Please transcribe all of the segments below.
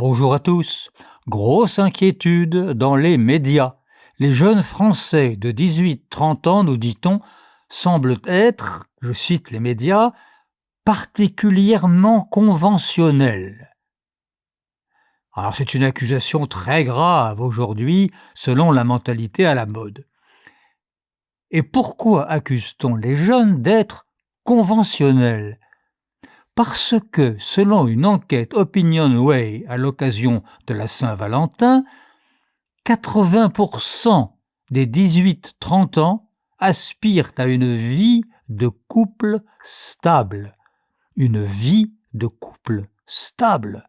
Bonjour à tous. Grosse inquiétude dans les médias. Les jeunes Français de 18-30 ans, nous dit-on, semblent être, je cite les médias, particulièrement conventionnels. Alors c'est une accusation très grave aujourd'hui, selon la mentalité à la mode. Et pourquoi accuse-t-on les jeunes d'être conventionnels ? Parce que, selon une enquête OpinionWay à l'occasion de la Saint-Valentin, 80% des 18-30 ans aspirent à une vie de couple stable. Une vie de couple stable.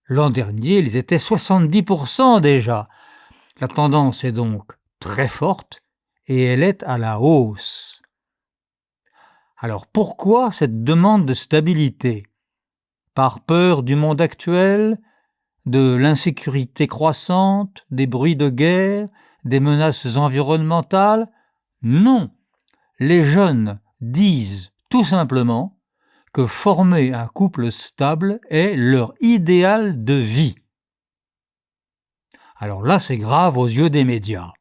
L'an dernier, ils étaient 70% déjà. La tendance est donc très forte et elle est à la hausse. Alors pourquoi cette demande de stabilité ? Par peur du monde actuel, de l'insécurité croissante, des bruits de guerre, des menaces environnementales ? Non, les jeunes disent tout simplement que former un couple stable est leur idéal de vie. Alors là, c'est grave aux yeux des médias.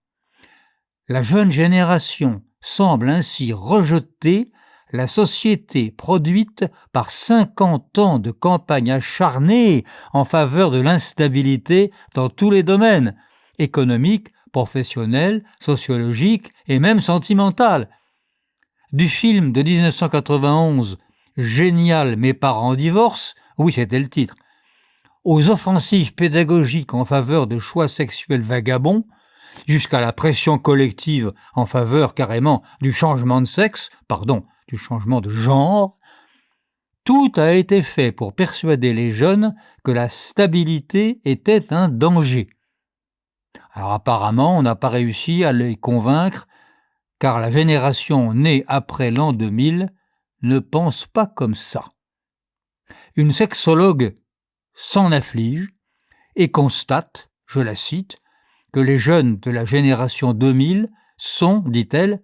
La jeune génération semble ainsi rejeter la société produite par 50 ans de campagne acharnée en faveur de l'instabilité dans tous les domaines, économiques, professionnels, sociologiques et même sentimental. Du film de 1991, Génial, mes parents divorcent, oui c'était le titre, aux offensives pédagogiques en faveur de choix sexuels vagabonds, jusqu'à la pression collective en faveur carrément du changement de sexe, du changement de genre, tout a été fait pour persuader les jeunes que la stabilité était un danger. Alors apparemment, on n'a pas réussi à les convaincre, car la génération née après l'an 2000 ne pense pas comme ça. Une sexologue s'en afflige et constate, je la cite, que les jeunes de la génération 2000 sont, dit-elle,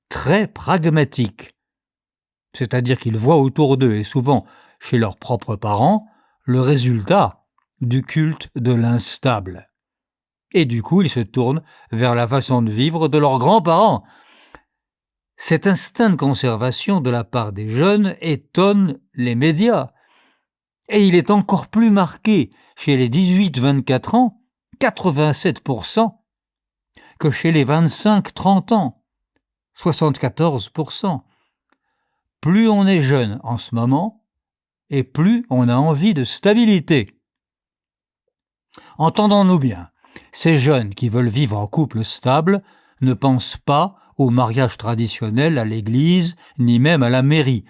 très pragmatiques. C'est-à-dire qu'ils voient autour d'eux, et souvent chez leurs propres parents, le résultat du culte de l'instable. Et du coup, ils se tournent vers la façon de vivre de leurs grands-parents. Cet instinct de conservation de la part des jeunes étonne les médias. Et il est encore plus marqué chez les 18-24 ans, 87%, que chez les 25-30 ans, 74%. Plus on est jeune en ce moment, et plus on a envie de stabilité. Entendons-nous bien, ces jeunes qui veulent vivre en couple stable ne pensent pas au mariage traditionnel à l'église, ni même à la mairie.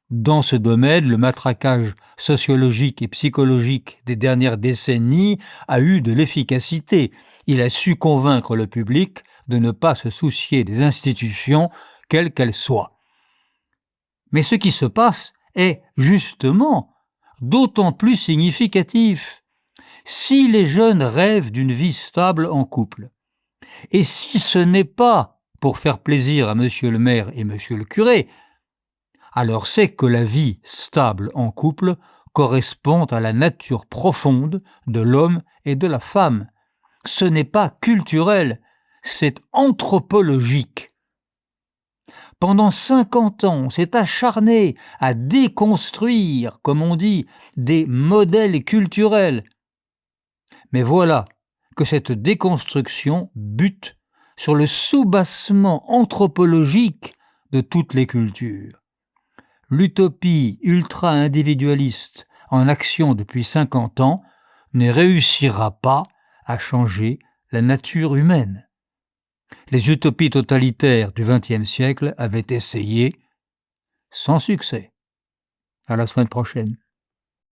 Dans ce domaine, le matraquage sociologique et psychologique des dernières décennies a eu de l'efficacité. Il a su convaincre le public de ne pas se soucier des institutions, quelles qu'elles soient. Mais ce qui se passe est justement d'autant plus significatif. Si les jeunes rêvent d'une vie stable en couple, et si ce n'est pas pour faire plaisir à monsieur le maire et monsieur le curé, alors c'est que la vie stable en couple correspond à la nature profonde de l'homme et de la femme. Ce n'est pas culturel, c'est anthropologique. Pendant 50 ans, on s'est acharné à déconstruire, comme on dit, des modèles culturels. Mais voilà que cette déconstruction bute sur le soubassement anthropologique de toutes les cultures. L'utopie ultra-individualiste en action depuis 50 ans ne réussira pas à changer la nature humaine. Les utopies totalitaires du XXe siècle avaient essayé, sans succès. À la semaine prochaine.